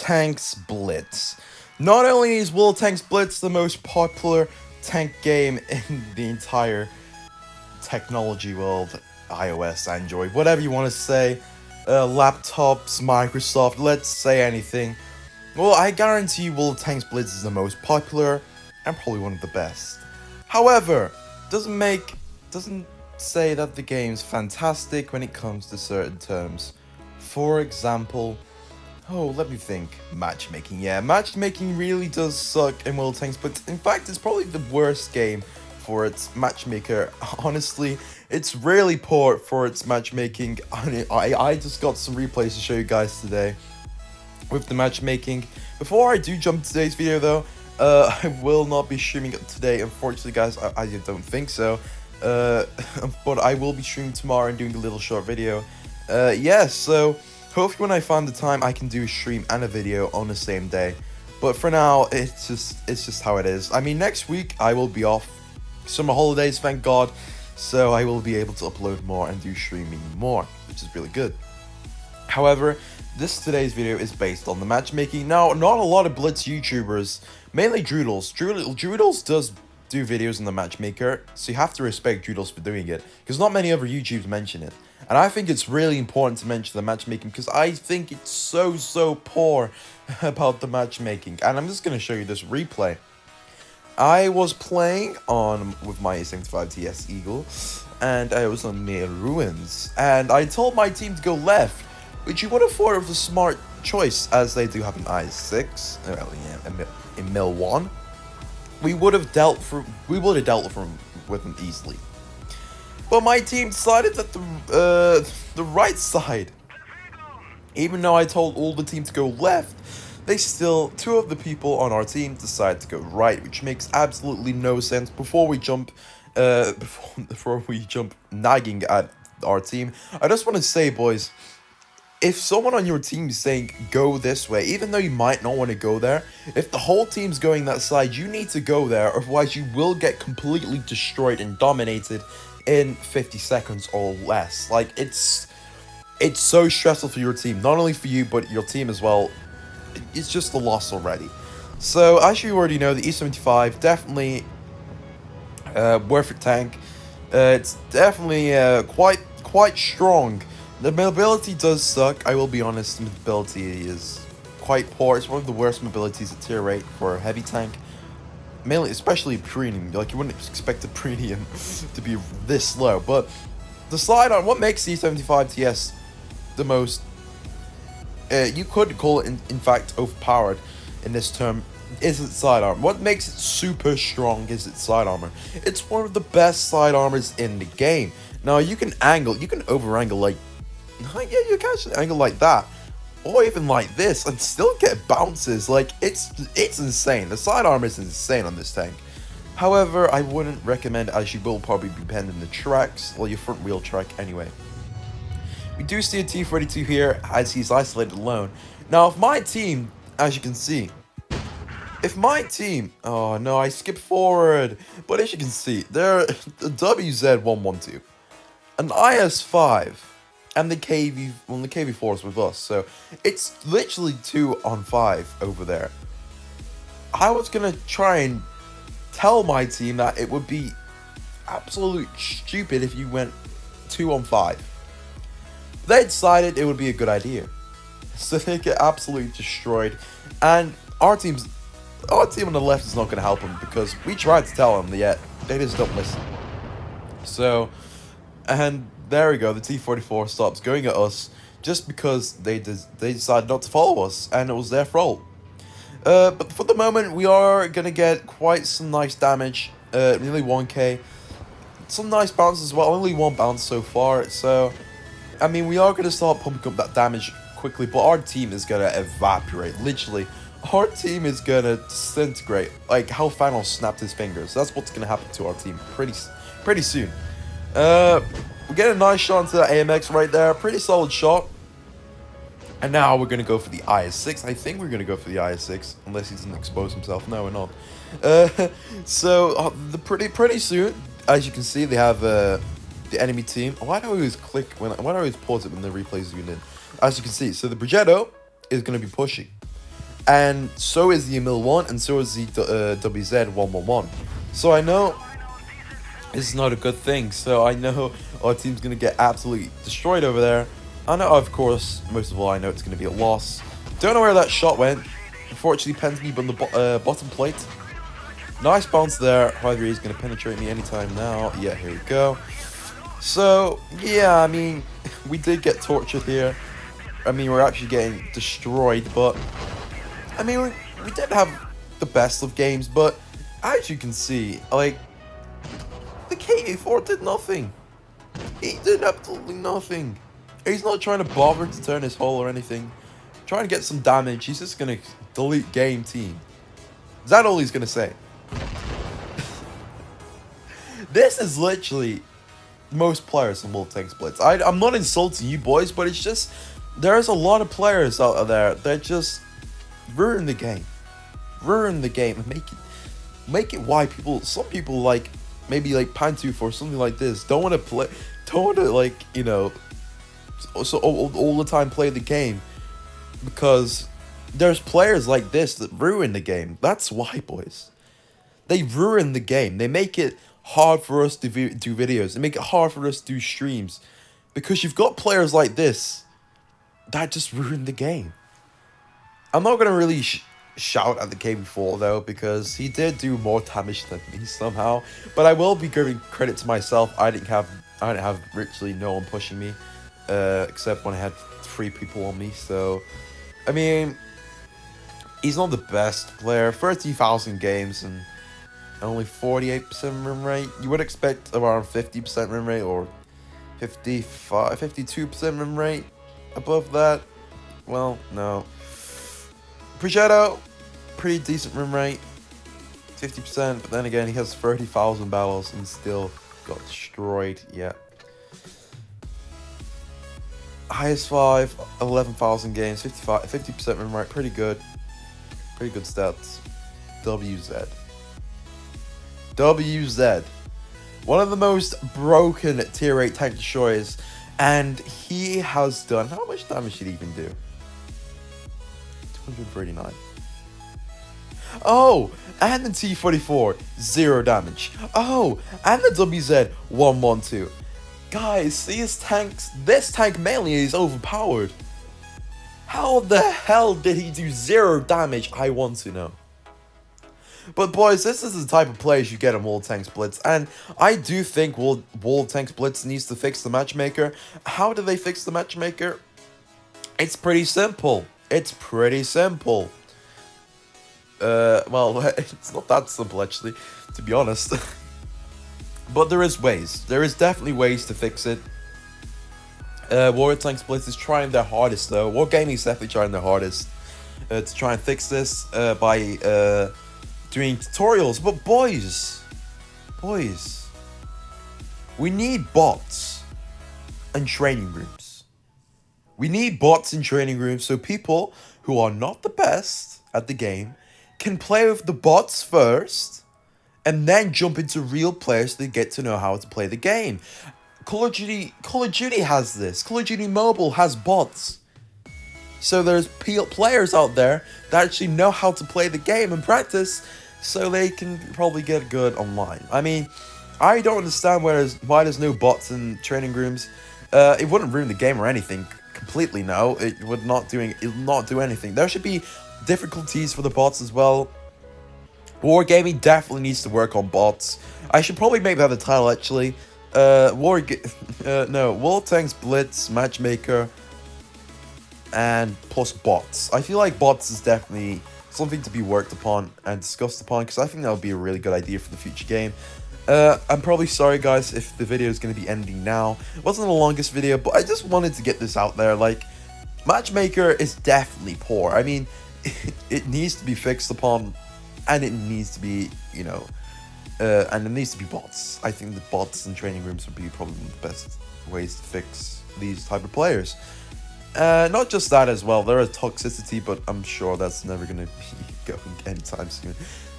Tanks Blitz. Not only is World Tanks Blitz the most popular tank game in the entire technology world, iOS, Android, whatever you want to say, laptops, Microsoft, let's say anything. Well, I guarantee you World Tanks Blitz is the most popular and probably one of the best. However, doesn't say that the game's fantastic when it comes to certain terms. For example, let me think. Matchmaking. Yeah, matchmaking really does suck in World Tanks, but in fact, it's probably the worst game for its matchmaker. Honestly, it's really poor for its matchmaking. I just got some replays to show you guys today with the matchmaking. Before I do jump to today's video though, I will not be streaming it today, unfortunately guys. I don't think so. But I will be streaming tomorrow and doing a little short video. So hopefully when I find the time I can do a stream and a video on the same day. But for now, it's just how it is. I mean, next week I will be off summer holidays, thank God. So I will be able to upload more and do streaming more, which is really good. However, today's video is based on the matchmaking. Now, not a lot of Blitz YouTubers, mainly Droodles. Droodles does do videos on the matchmaker, so you have to respect Droodles for doing it, because not many other YouTubers mention it. And I think it's really important to mention the matchmaking, because I think it's so poor about the matchmaking. And I'm just going to show you this replay. I was playing with my A75 TS Eagle, and I was on near ruins, and I told my team to go left, which you would have thought was a smart choice, as they do have an IS-6, well, yeah, in Mil 1. We would have dealt with them easily. But my team decided that the right side, even though I told all the team to go left, two of the people on our team decided to go right, which makes absolutely no sense. Before we jump nagging at our team, I just want to say, boys, if someone on your team is saying go this way, even though you might not want to go there, if the whole team's going that side, you need to go there, otherwise you will get completely destroyed and dominated in 50 seconds or less. Like, it's so stressful for your team, not only for you, but your team as well. It's just a loss already. So, as you already know, the E75, definitely worth it tank. It's definitely quite strong. The mobility does suck, I will be honest. The mobility is quite poor. It's one of the worst mobilities at tier 8 for a heavy tank. Mainly, especially premium. Like, you wouldn't expect a premium to be this low. But the sidearm, what makes the E75 TS the most, you could call it in fact overpowered in this term, is its sidearm. What makes it super strong is its side armor. It's one of the best side armors in the game. Now, you can over angle like, yeah, you can actually angle like that, or even like this, and still get bounces. Like, it's insane. The side armor is insane on this tank. However, I wouldn't recommend, as you will probably be bending the tracks, or your front wheel track anyway. We do see a T-42 here, as he's isolated alone. Now, if my team, as you can see, oh no, I skipped forward, but as you can see, there, the WZ-112, an IS-5, and the KV4 is with us, so it's literally 2 on 5 over there. I was gonna try and tell my team that it would be absolute stupid if you went 2 on 5. They decided it would be a good idea, so they get absolutely destroyed. And our team on the left is not gonna help them, because we tried to tell them, yet they just don't listen. So, and there we go, the T-44 stops going at us just because they decided not to follow us, and it was their fault. But for the moment, we are going to get quite some nice damage, nearly 1k. Some nice bounces as well, only 1 bounce so far, so, I mean, we are going to start pumping up that damage quickly, but our team is going to evaporate, literally. Our team is going to disintegrate, like how Thanos snapped his fingers. That's what's going to happen to our team pretty soon. We get a nice shot into that AMX right there. Pretty solid shot. And now we're going to go for the IS-6. I think we're going to go for the IS-6. Unless he doesn't expose himself. No, we're not. Pretty soon, as you can see, they have the enemy team. Why do I always why do I always pause it when the replay is zoomed in? As you can see, so the Progetto is going to be pushing. and so is the Emil 1, and so is the WZ 111. So I know this is not a good thing. So I know our team's gonna get absolutely destroyed over there. I know, of course, most of all, I know it's gonna be a loss. Don't know where that shot went. Unfortunately, pens me on the bottom plate. Nice bounce there. However, he's gonna penetrate me anytime now. Yeah, here we go. So yeah, I mean, we did get tortured here. I mean, we're actually getting destroyed, but I mean, we did have the best of games, but as you can see, like, the KA4 did nothing. He did absolutely nothing. He's not trying to bother to turn his hull or anything. Trying to get some damage. He's just gonna delete game team. Is that all he's gonna say? This is literally most players in World Tanks Blitz. I'm not insulting you boys, but it's just there's a lot of players out there that just ruin the game. Ruin the game and make it why some people like maybe like Pantooth or something like this don't want to like, you know, so all the time play the game, because there's players like this that ruin the game. That's why, boys. They ruin the game. They make it hard for us to do videos. They make it hard for us to do streams, because you've got players like this that just ruin the game. I'm not gonna really shout at the KV4 though, because he did do more damage than me somehow. But I will be giving credit to myself. I didn't have literally no one pushing me, except when I had 3 people on me. So, I mean, he's not the best player. 30,000 games and only 48% win rate. You would expect around 50% win rate or 52% win rate. Above that, well, no. Prosciutto, pretty decent win rate, 50%, but then again, he has 30,000 battles and still got destroyed. Yeah. Highest 5, 11,000 games, 50% win rate, pretty good. Pretty good stats. WZ. WZ. One of the most broken tier 8 tank destroyers, and he has done, how much damage did he even do? 239. Oh, and the T-44, 0 damage. Oh, and the WZ 112. Guys, this tank mainly is overpowered. How the hell did he do 0 damage? I want to know. But boys, this is the type of players you get in World Tanks Blitz, and I do think World Tanks Blitz needs to fix the matchmaker. How do they fix the matchmaker? It's pretty simple. It's pretty simple. Well, it's not that simple actually, to be honest. But there is ways. There is definitely ways to fix it. World Tanks Blitz is trying their hardest though. Wargaming is definitely trying their hardest to try and fix this by doing tutorials. But boys, we need bots and training rooms. We need bots in training rooms so people who are not the best at the game can play with the bots first and then jump into real players so they get to know how to play the game. Call of Duty has this. Call of Duty Mobile has bots. So there's players out there that actually know how to play the game and practice so they can probably get good online. I mean, I don't understand why there's no bots in training rooms. It wouldn't ruin the game or anything. Completely no. It would not do anything. There should be difficulties for the bots as well. Wargaming definitely needs to work on bots. I should probably make that the title actually. World Tanks Blitz, Matchmaker, and plus bots. I feel like bots is definitely something to be worked upon and discussed upon, because I think that would be a really good idea for the future game. I'm probably sorry guys if the video is going to be ending now. It wasn't the longest video, but I just wanted to get this out there. Like, Matchmaker is definitely poor. I mean, it needs to be fixed upon, and it needs to be, you know, and it needs to be bots. I think the bots in training rooms would be probably one of the best ways to fix these type of players. Not just that as well, there is toxicity, but I'm sure that's never going to be going anytime soon.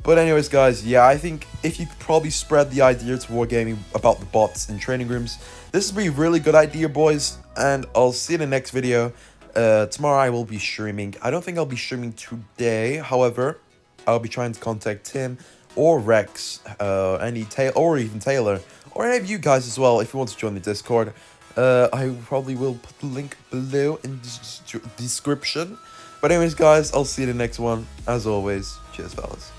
But anyways guys, yeah, I think if you could probably spread the idea to Wargaming about the bots in training rooms, this would be a really good idea, boys, and I'll see you in the next video. Tomorrow I will be streaming. I don't think I'll be streaming today. However, I'll be trying to contact Tim or Rex, or even Taylor, or any of you guys as well if you want to join the Discord. I probably will put the link below in the description. But anyways, guys, I'll see you in the next one. As always, cheers, fellas.